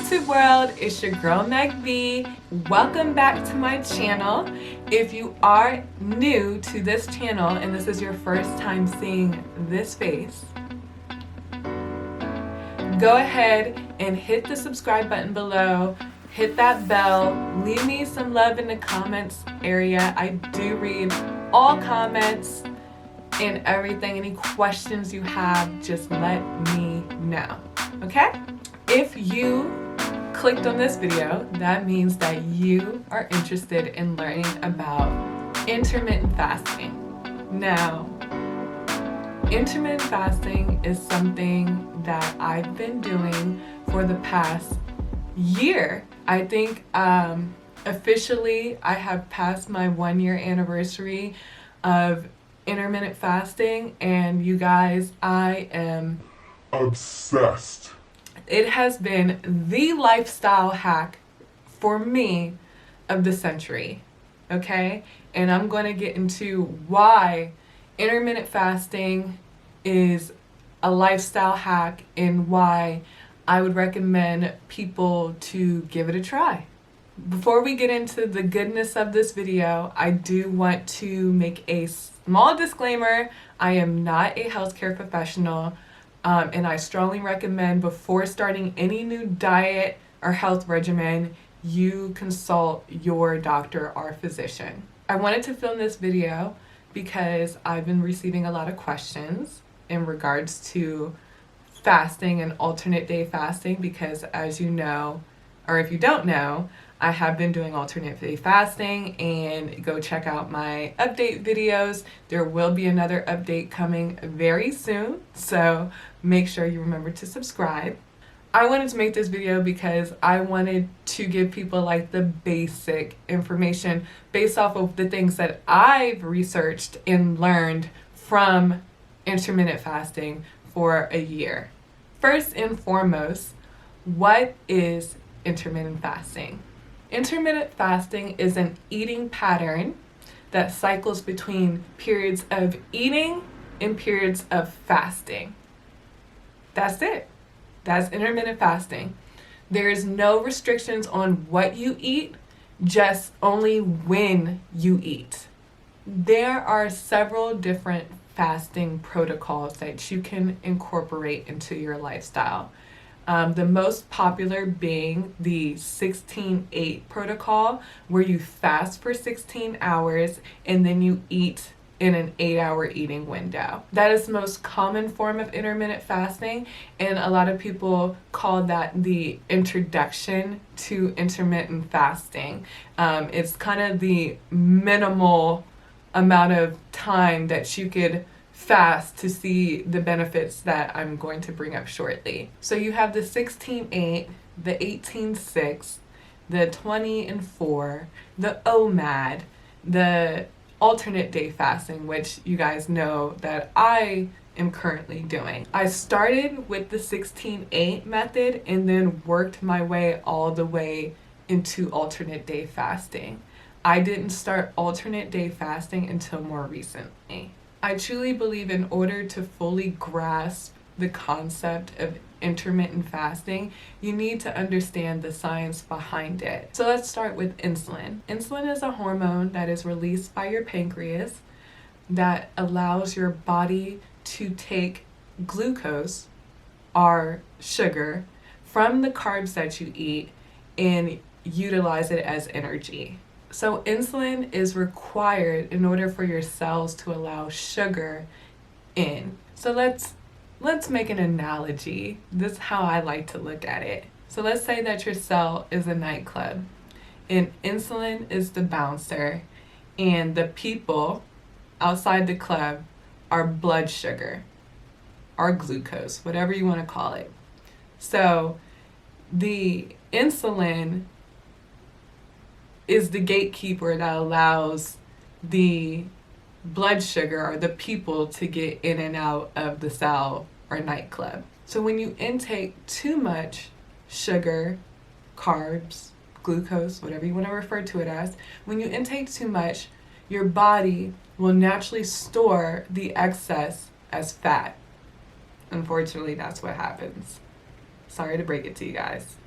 YouTube world, it's your girl Meg B. Welcome back to my channel. If you are new to this channel and this is your first time seeing this face, go ahead and hit the subscribe button below, hit that bell, leave me some love in the comments area. I do read all comments and everything. Any questions you have, just let me know, okay? If you clicked on this video, that means that you are interested in learning about intermittent fasting. Now, intermittent fasting is something that I've been doing for the past year. I think officially I have passed my 1-year anniversary of intermittent fasting, and you guys, I am obsessed. It has been the lifestyle hack for me of the century, okay? And I'm going to get into why intermittent fasting is a lifestyle hack and why I would recommend people to give it a try. Before we get into the goodness of this video, I do want to make a small disclaimer. I am not a healthcare professional. And I strongly recommend before starting any new diet or health regimen, you consult your doctor or physician. I wanted to film this video because I've been receiving a lot of questions in regards to fasting and alternate day fasting because, as you know, or if you don't know, I have been doing alternate day fasting, and go check out my update videos. There will be another update coming very soon, so make sure you remember to subscribe. I wanted to make this video because I wanted to give people like the basic information based off of the things that I've researched and learned from intermittent fasting for a year. First and foremost, what is intermittent fasting? Intermittent fasting is an eating pattern that cycles between periods of eating and periods of fasting. That's it. That's intermittent fasting. There is no restrictions on what you eat, just only when you eat. There are several different fasting protocols that you can incorporate into your lifestyle. The most popular being the 16-8 protocol, where you fast for 16 hours and then you eat in an 8-hour eating window. That is the most common form of intermittent fasting, and a lot of people call that the introduction to intermittent fasting. It's kind of the minimal amount of time that you could fast to see the benefits that I'm going to bring up shortly. So you have the 16-8, the 18-6, the 20-4, the OMAD, the alternate day fasting, which you guys know that I am currently doing. I started with the 16-8 method and then worked my way all the way into alternate day fasting. I didn't start alternate day fasting until more recently. I truly believe in order to fully grasp the concept of intermittent fasting, you need to understand the science behind it. So let's start with insulin. Insulin is a hormone that is released by your pancreas that allows your body to take glucose, or sugar, from the carbs that you eat and utilize it as energy. So insulin is required in order for your cells to allow sugar in. So let's make an analogy. This is how I like to look at it. So let's say that your cell is a nightclub and insulin is the bouncer and the people outside the club are blood sugar or glucose, whatever you want to call it. So the insulin is the gatekeeper that allows the blood sugar or the people to get in and out of the cell or nightclub. So when you intake too much sugar, carbs, glucose, whatever you want to refer to it as, when you intake too much, your body will naturally store the excess as fat. Unfortunately, that's what happens. Sorry to break it to you guys.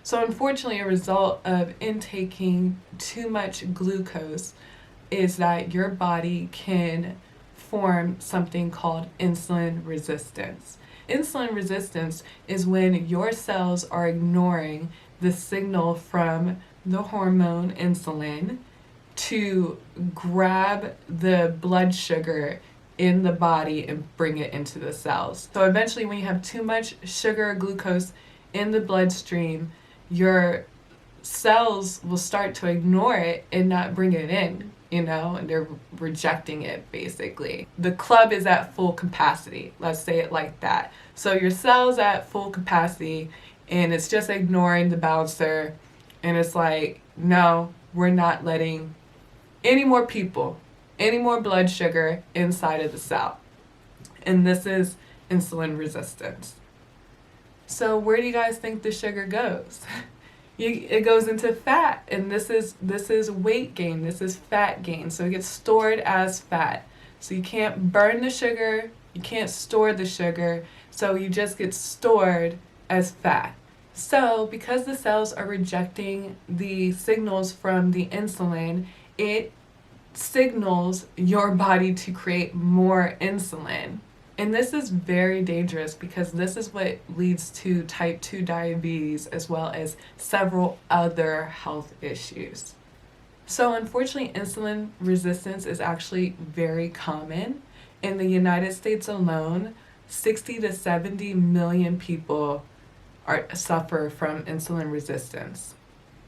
So unfortunately, a result of intaking too much glucose is that your body can form something called insulin resistance. Insulin resistance is when your cells are ignoring the signal from the hormone insulin to grab the blood sugar in the body and bring it into the cells. So eventually, when you have too much sugar or glucose in the bloodstream, your cells will start to ignore it and not bring it in, and they're rejecting it basically. The club is at full capacity, let's say it like that. So your cell's at full capacity and it's just ignoring the bouncer, and it's like, no, we're not letting any more people, any more blood sugar inside of the cell. And this is insulin resistance. So where do you guys think the sugar goes? It goes into fat, and this is weight gain, this is fat gain. So it gets stored as fat. So you can't burn the sugar, you can't store the sugar, so you just get stored as fat. So because the cells are rejecting the signals from the insulin, it signals your body to create more insulin. And this is very dangerous because this is what leads to type 2 diabetes as well as several other health issues. So unfortunately, insulin resistance is actually very common. In the United States alone, 60 to 70 million people suffer from insulin resistance.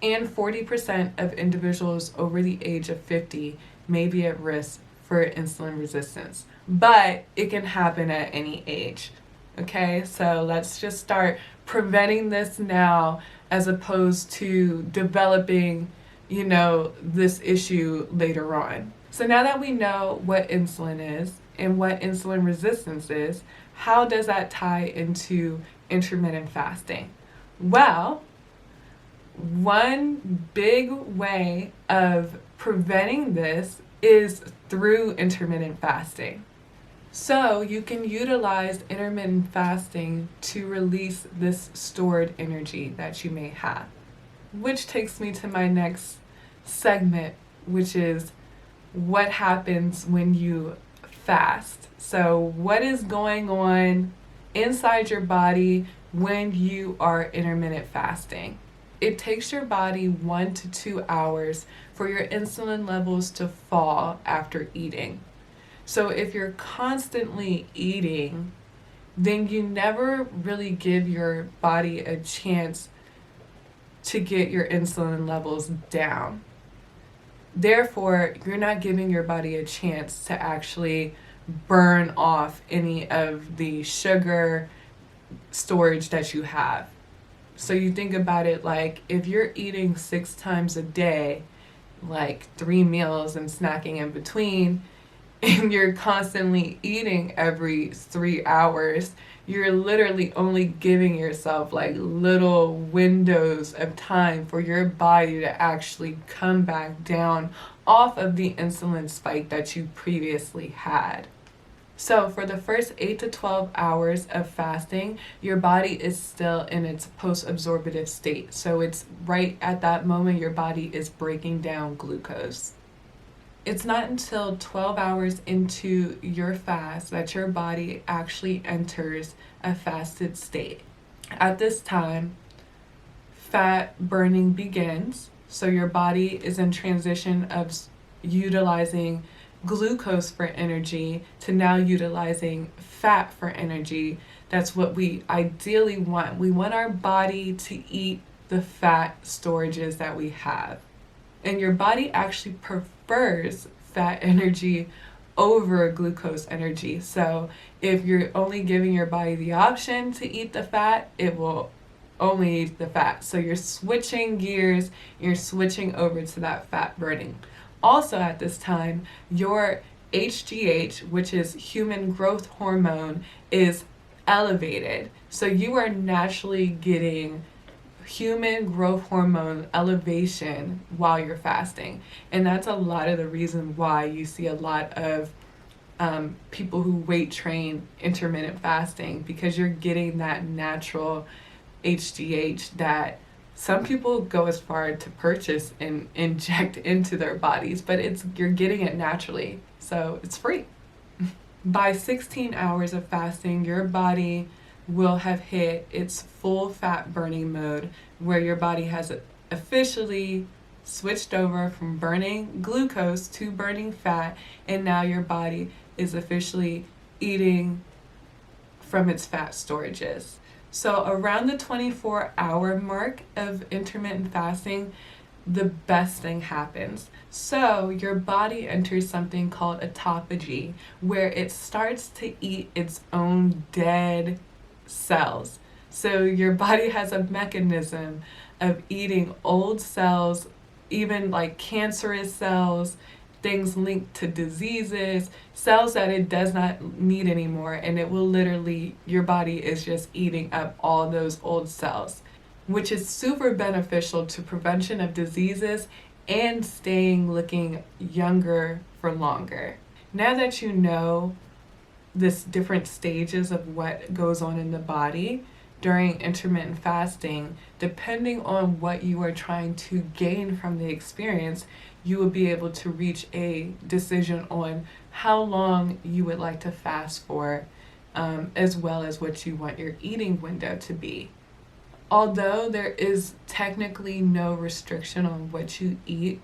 And 40% of individuals over the age of 50 may be at risk for insulin resistance, but it can happen at any age. Okay, so let's just start preventing this now as opposed to developing, this issue later on. So now that we know what insulin is and what insulin resistance is, how does that tie into intermittent fasting? Well, one big way of preventing this is through intermittent fasting. So you can utilize intermittent fasting to release this stored energy that you may have. Which takes me to my next segment, which is what happens when you fast. So what is going on inside your body when you are intermittent fasting? It takes your body 1 to 2 hours for your insulin levels to fall after eating. So if you're constantly eating, then you never really give your body a chance to get your insulin levels down. Therefore, you're not giving your body a chance to actually burn off any of the sugar storage that you have. So you think about it like if you're eating 6 times a day, like 3 meals and snacking in between, and you're constantly eating every 3 hours, you're literally only giving yourself like little windows of time for your body to actually come back down off of the insulin spike that you previously had. So for the first 8 to 12 hours of fasting, your body is still in its post-absorptive state. So it's right at that moment your body is breaking down glucose. It's not until 12 hours into your fast that your body actually enters a fasted state. At this time, fat burning begins. So your body is in transition of utilizing glucose for energy to now utilizing fat for energy. That's what we ideally want. We want our body to eat the fat storages that we have. And your body actually prefers fat energy over glucose energy. So if you're only giving your body the option to eat the fat, it will only eat the fat. So you're switching gears, you're switching over to that fat burning. Also at this time, your HGH, which is human growth hormone, is elevated. So you are naturally getting human growth hormone elevation while you're fasting. And that's a lot of the reason why you see a lot of people who weight train intermittent fasting, because you're getting that natural HGH that Some people go as far to purchase and inject into their bodies, but you're getting it naturally, so it's free. By 16 hours of fasting, your body will have hit its full fat burning mode, where your body has officially switched over from burning glucose to burning fat, and now your body is officially eating from its fat storages. So around the 24-hour mark of intermittent fasting, the best thing happens. So your body enters something called autophagy, where it starts to eat its own dead cells. So your body has a mechanism of eating old cells, even like cancerous cells, things linked to diseases, cells that it does not need anymore, and it will literally, your body is just eating up all those old cells, which is super beneficial to prevention of diseases and staying looking younger for longer. Now that you know this different stages of what goes on in the body during intermittent fasting, depending on what you are trying to gain from the experience, you will be able to reach a decision on how long you would like to fast for, as well as what you want your eating window to be. Although there is technically no restriction on what you eat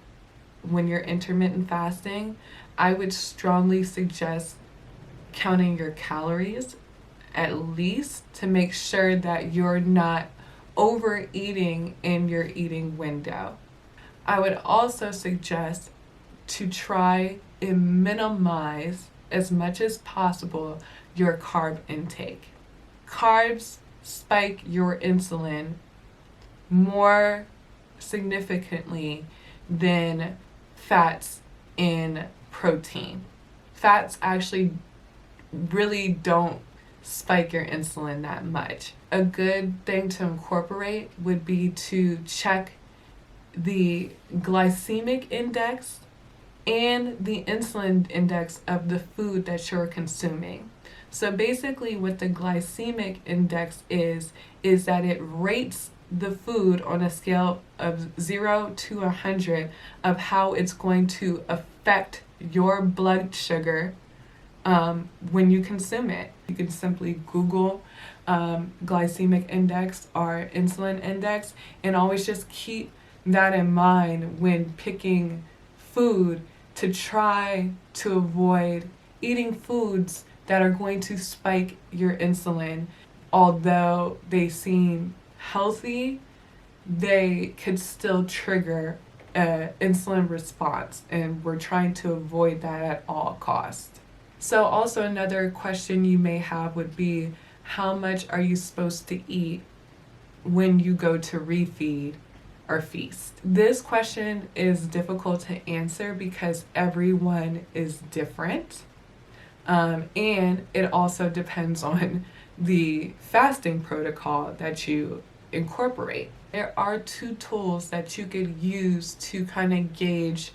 when you're intermittent fasting, I would strongly suggest counting your calories at least to make sure that you're not overeating in your eating window. I would also suggest to try and minimize as much as possible your carb intake. Carbs spike your insulin more significantly than fats and protein. Fats actually really don't spike your insulin that much. A good thing to incorporate would be to check the glycemic index and the insulin index of the food that you're consuming. So basically what the glycemic index is that it rates the food on a scale of 0 to 100 of how it's going to affect your blood sugar when you consume it. You can simply Google glycemic index or insulin index, and always just keep that in mind when picking food, to try to avoid eating foods that are going to spike your insulin. Although they seem healthy, they could still trigger an insulin response, and we're trying to avoid that at all costs. So also another question you may have would be, how much are you supposed to eat when you go to refeed or feast? This question is difficult to answer because everyone is different. And it also depends on the fasting protocol that you incorporate. There are 2 tools that you could use to kind of gauge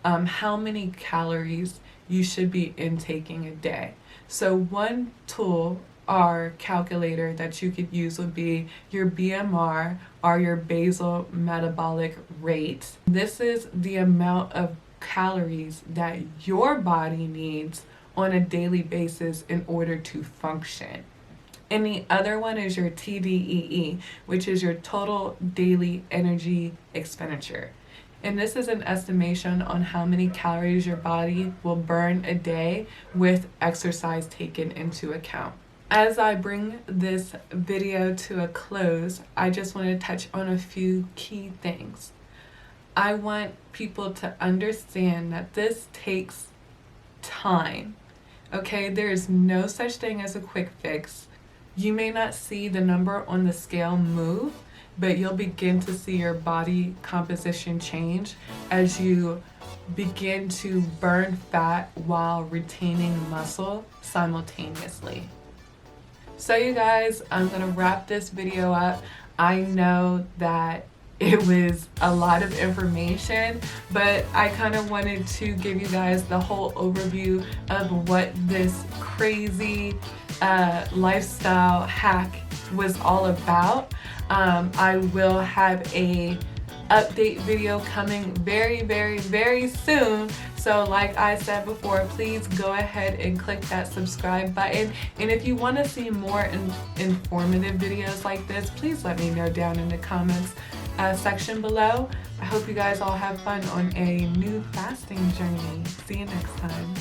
how many calories you should be intaking a day. So one tool or calculator that you could use would be your BMR, or your basal metabolic rate. This is the amount of calories that your body needs on a daily basis in order to function. And the other one is your TDEE, which is your total daily energy expenditure. And this is an estimation on how many calories your body will burn a day with exercise taken into account. As I bring this video to a close, I just want to touch on a few key things. I want people to understand that this takes time. Okay, there is no such thing as a quick fix. You may not see the number on the scale move, but you'll begin to see your body composition change as you begin to burn fat while retaining muscle simultaneously. So you guys, I'm gonna wrap this video up. I know that it was a lot of information, but I kind of wanted to give you guys the whole overview of what this crazy lifestyle hack was all about. I will have a update video coming very soon. So like I said before, please go ahead and click that subscribe button. And if you want to see more informative videos like this, please let me know down in the comments section below. I hope you guys all have fun on a new fasting journey. See you next time.